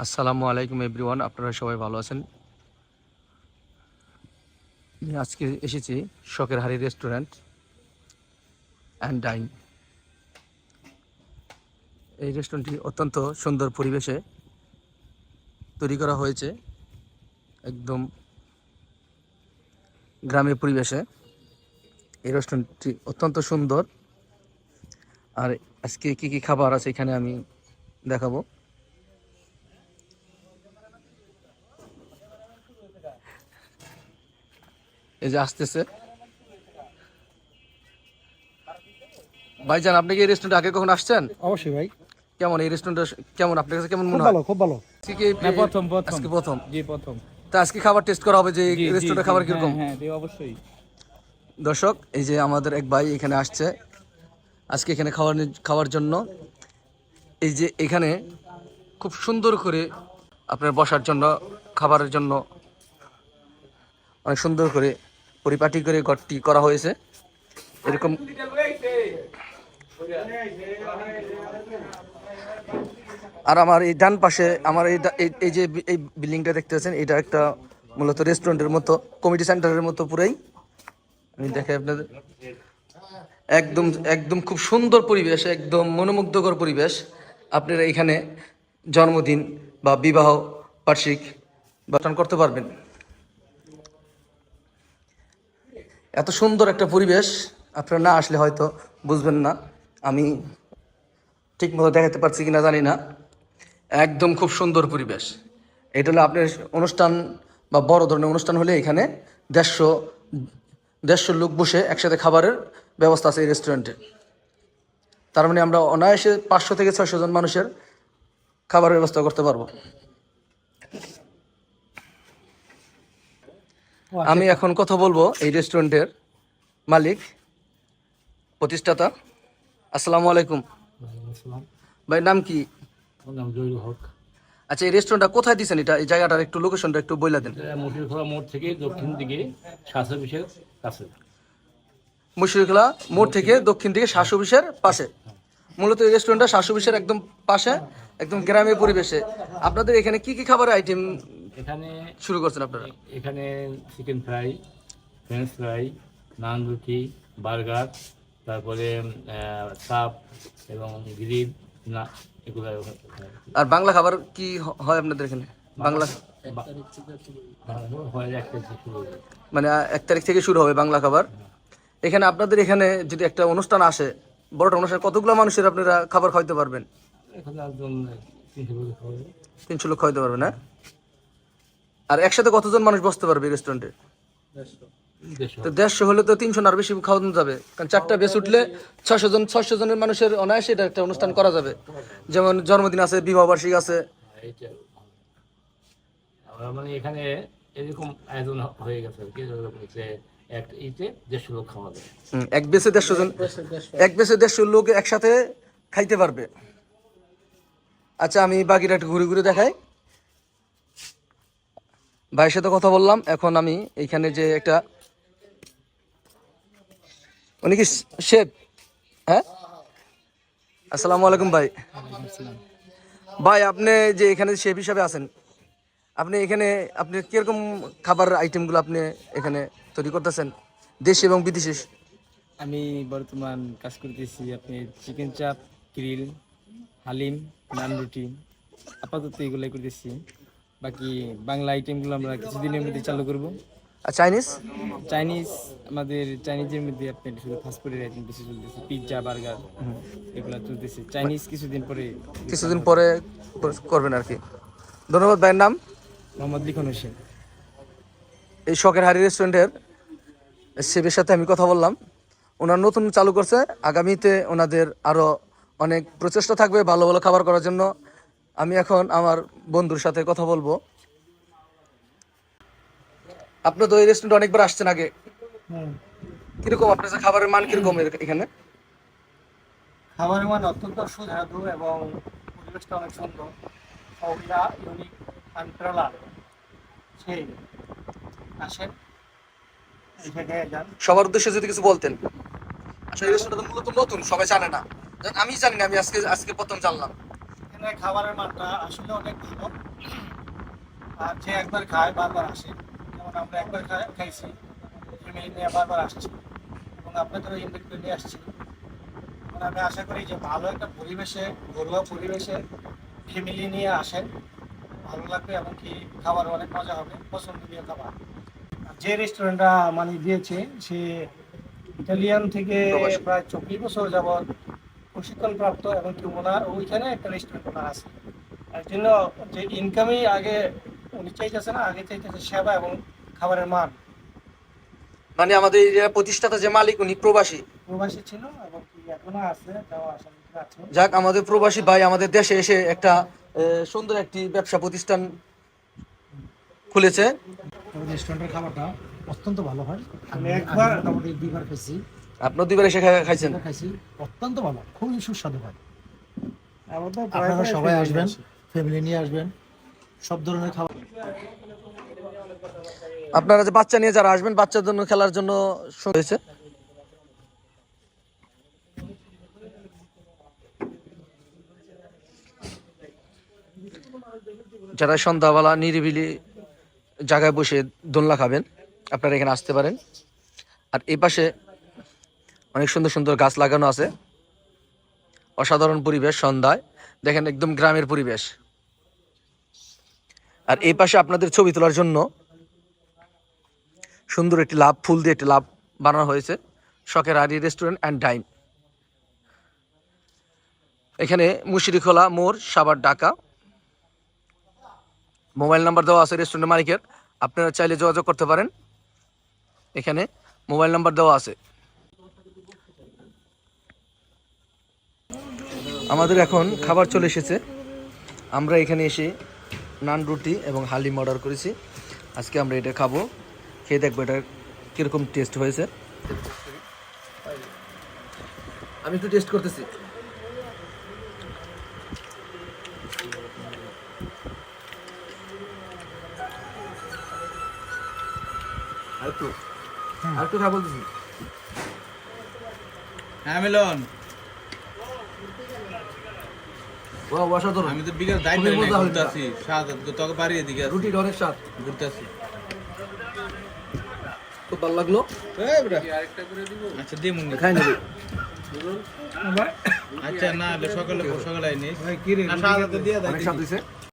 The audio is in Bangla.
আসসালামু আলাইকুম এভরিওয়ান, আপনারা সবাই ভালো আছেন? আজকে এসেছি শখের হাড়ি রেস্টুরেন্ট অ্যান্ড ডাইন। এই রেস্টুরেন্টটি অত্যন্ত সুন্দর পরিবেশে তৈরি করা হয়েছে, একদম গ্রামের পরিবেশে। এই রেস্টুরেন্টটি অত্যন্ত সুন্দর। আর আজকে কি কি খাবার আছে এখানে আমি দেখাবো। এই যে আসতেছে ভাইজান, আপনি কি এই রেস্টুরেন্টে আগে কখন আসছেন? অবশ্যই ভাই। কেমন এই রেস্টুরেন্টটা, কেমন আপনার কাছে কেমন খুব মনে হয়? ভালো, খুব ভালো। আজকে কি না, প্রথম প্রথম আজকে প্রথম? জি প্রথম। তা আজকে খাবার টেস্ট করা হবে যে জি জি রেস্টুরেন্টের জি, খাবার হ্যাঁ কিরকম। হ্যাঁ জি অবশ্যই। দর্শক, এই যে আমাদের এক ভাই এখানে আসছে আজকে এখানে খাওয়ার জন্য। এই যে এখানে খুব সুন্দর করে আপনার বসার জন্য, খাবারের জন্য অনেক সুন্দর করে পরিপাটি করে ঘরটি করা হয়েছে এরকম। আর আমার এই ডান পাশে আমার এই যে এই বিল্ডিংটা দেখতে পাচ্ছেন, এটা একটা মূলত রেস্টুরেন্টের মতো, কমিটি সেন্টারের মতো পুরাই। আমি দেখাই আপনাদের, একদম একদম খুব সুন্দর পরিবেশ, একদম মনোমুগ্ধকর পরিবেশ। আপনারা এখানে জন্মদিন বা বিবাহ বার্ষিক পালন করতে পারবেন। এত সুন্দর একটা পরিবেশ আপনারা না আসলে হয়তো বুঝবেন না। আমি ঠিক মতো দেখাতে পারছি কিনা জানি না। একদম খুব সুন্দর পরিবেশ। এটা হলো আপনার অনুষ্ঠান বা বড় ধরনের অনুষ্ঠান হলে এখানে দেড়শো দেড়শো লোক বসে একসাথে খাবারের ব্যবস্থা আছে এই রেস্টুরেন্টে। তার মানে আমরা অনায়াসে 500 থেকে 600 জন মানুষের খাবারের ব্যবস্থা করতে পারবো। ও আচ্ছা আমি আচ্ছা। এখন কথা বলবো এই রেস্টুরেন্টের মালিক, প্রতিষ্ঠাতা। আসসালামু আলাইকুম আসসালাম। ভাই, নাম কি? আমার নাম জহিরুল হক। আচ্ছা, এই রেস্টুরেন্টটা কোথায় দিচ্ছেন? এই জায়গাটার একটু লোকেশনটা একটু বইলা দেন। এটা মুশিরখোলা মোড় থেকে দক্ষিণ দিকে স্বাস্থ্য অফিসের কাছে। মুশরিখলা মোড় থেকে দক্ষিণ দিকে শাসু অফিসের পাশে। মূলত এই রেস্টুরেন্টটা শাসু অফিসের একদম পাশে, একদম গ্রামের পরিবেশে। আপনাদের এখানে কি কি খাবারের আইটেম এখানে শুরু করছেন আপনারা? এখানে চিকেন ফ্রাই, ফ্রেঞ্চ ফ্রাই, নান রুটি, বার্গার, তারপরে চাপ এবং গ্রিল না এগুলো আর বাংলা খাবার কি হয় আপনাদের এখানে? বাংলা হয় একটা শুরু হবে। মানে 1 তারিখ থেকে শুরু হবে বাংলা খাবার। এখানে আপনাদের এখানে যদি একটা অনুষ্ঠান আসে, বড়টা অনুষ্ঠান, কতগুলো মানুষের আপনারা খাবার খাওয়াতে পারবেন? এখানে একজন 300 লোক হবে। 300 লোক খাওয়াতে পারবেন, হ্যাঁ? আর একসাথে কতজন মানুষ বসতে পারবে এই রেস্টুরেন্টে? 150 তো 150 হলে তো 300 আর বেশি খাওয়ানো যাবে, কারণ 4টা বেশ উঠলে 600 জনের মানুষের অনায়াসে এটা একটা অনুষ্ঠান করা যাবে। যেমন জন্মদিন আছে, বিবাহ বার্ষিক আছে। এইটা আমরা মানে এখানে এরকম আয়োজন হয়ে গেছে আর কি, যে এক ইতে 150 লোক খাওয়া যায়। এক বেশে 150 জন, এক বেশে 150 লোক একসাথে খাইতে পারবে। আচ্ছা, আমি বাকিটা একটু ঘুরে ঘুরে দেখাই। ভাইয়ের সাথে কথা বললাম, এখন আমি এইখানে যে একটা, উনি কি শেফ? হ্যাঁ, আসসালামু আলাইকুম ভাই। ভাই, আপনি যে এখানে শেফ হিসাবে আছেন, আপনি এখানে আপনি কিরকম খাবার আইটেমগুলো আপনি এখানে তৈরি করতেছেন, দেশি এবং বিদেশি? আমি বর্তমান কাজ করতেছি আপনি চিকেন চাপ, গ্রিল, হালিম, নান রুটি, আপাতত এগুলাই করতেছি। বাকি বাংলা আইটেমগুলো আমরা কিছুদিনের মধ্যে চালু করব। আর চাইনিজ? চাইনিজ, আমাদের চাইনিজের মধ্যে আপনার শুধু ফাস্টফুডের আইটেম বেশি চলতেছে, পিৎজা, বার্গার এগুলো চলতেছে। চাইনিজ কিছুদিন পরে কিছুদিন পরে করবেন আর কি। ধন্যবাদ। ভাইয়ের নাম? মোহাম্মদ লিখন হোসেন। এই শখের হাড়ি রেস্টুরেন্টের শেফের সাথে আমি কথা বললাম। ওনার নতুন চালু করছে, আগামীতে ওনাদের আরও অনেক প্রচেষ্টা থাকবে ভালো ভালো খাবার করার জন্য। আমি এখন আমার বন্ধুর সাথে কথা বলবো। আপনি তো এই রেস্টুরেন্টে অনেকবার আসছেন আগে, কিরকম আপনার খাবারের মান কিরকম এখানে? খাবারের মান অত্যন্ত সুস্বাদু এবং পরিবেশটা অনেক সুন্দর। সবটা ইউনিক আন্ট্রালা সেই আসেন এসে খেয়ে যান। সবার উদ্দেশ্যে যদি কিছু বলতেন। আসলে এই রেস্টুরেন্টটা মূলত নতুন, সবাই জানে না। আমি জানি না, আমি আজকে আজকে প্রথম জানলাম। এখানে খাবারের মানটা আসলে অনেক ভালো। আর যে একবার খায় বারবার আসে, যেমন আমরা একবার খাইছি, ফ্যামিলি নিয়ে বারবার আসছি এবং আপনাদেরও ইনভাইট করে নিয়ে আসছি। মানে আমি আশা করি যে ভালো একটা পরিবেশে, ঘরোয়া পরিবেশে ফ্যামিলি নিয়ে আসেন, ভালো লাগবে এবং কি খাবার অনেক মজা হবে, পছন্দনীয় খাবার। আর যে রেস্টুরেন্টটা মানে দিয়েছে সে ইটালিয়ান থেকে প্রবাসী। প্রায় 24 বছর যাবৎ প্রশিক্ষণপ্রাপ্ত এবং কি ওনার ওইখানে একটা রেস্টুরেন্ট ওনার আছে। এর জন্য যে ইনকামই আগে উনি চাইতেছে না, আগে চাইতেছে সেবা এবং খাবারের মান। মানে আমাদের এই প্রতিষ্ঠাতা যে মালিক উনি প্রবাসী। প্রবাসী ছিল এবং কি এখনো আছে, যাওয়া আসার ভিতরে আছে। যাক, আমাদের প্রবাসী ভাই আমাদের দেশে এসে একটা সুন্দর একটি ব্যবসা প্রতিষ্ঠান খুলেছে। রেস্টুরেন্টের খাবারটা অত্যন্ত ভালো হয়। আমি একবার মোটামুটি 2বার খাইছি, আপনার 2বার এসে খাইছেন? খাইছি, অত্যন্ত ভালো, খুবই সুস্বাদু হয়। আমাদের আপনারা সবাই আসবেন, ফ্যামিলি নিয়ে আসবেন, সব ধরনের খাবার। আপনারা যে বাচ্চা নিয়ে যারা আসবেন, বাচ্চার জন্য খেলার জন্য হয়েছে। যারা সন্ধ্যাবেলা নিরিবিলি জায়গায় বসে দোলনা খাবেন, আপনারা এখানে আসতে পারেন। আর এই পাশে অনেক সুন্দর সুন্দর গাছ লাগানো আছে। অসাধারণ পরিবেশ, সন্ধ্যায় দেখেন একদম গ্রামের পরিবেশ। আর এই পাশে আপনাদের ছবি তোলার জন্য সুন্দর একটি লাভ, ফুল দিয়ে একটি লাভ বানানো হয়েছে, শখের আরি রেস্টুরেন্ট অ্যান্ড ডাইন। এখানে মুশিরিখোলা মোড়, সাভার, ঢাকা। মোবাইল নাম্বার দেওয়া আছে রেস্টুরেন্টের মালিকের, আপনারা চাইলে যোগাযোগ করতে পারেন। এখানে মোবাইল নাম্বার দেওয়া আছে। আমাদের এখন খাবার চলে এসেছে। আমরা এখানে এসে নান রুটি এবং হালিম অর্ডার করেছি। আজকে আমরা এটা খাবো, খেয়ে দেখবো এটা কীরকম টেস্ট হয়েছে। আমি একটু টেস্ট করতেছি। আরেকটু খাবো বলতেছি। হ্যাঁ মিলন, অসাধারণ। আমি তো বিকাল দায়িত্ব খুবই মজা হয়েছে। ঘুরতেছি, তোকে বাড়ি এদিকে রুটির অনেক স্বাদ, ঘুরতেছি। খুব ভালো লাগলো। আচ্ছা দিয়ে মুন্নি খাই নেবে। আচ্ছা না সকালে আইনি ভাই কি রে, দিয়ে অনেক স্বাদ হয়েছে।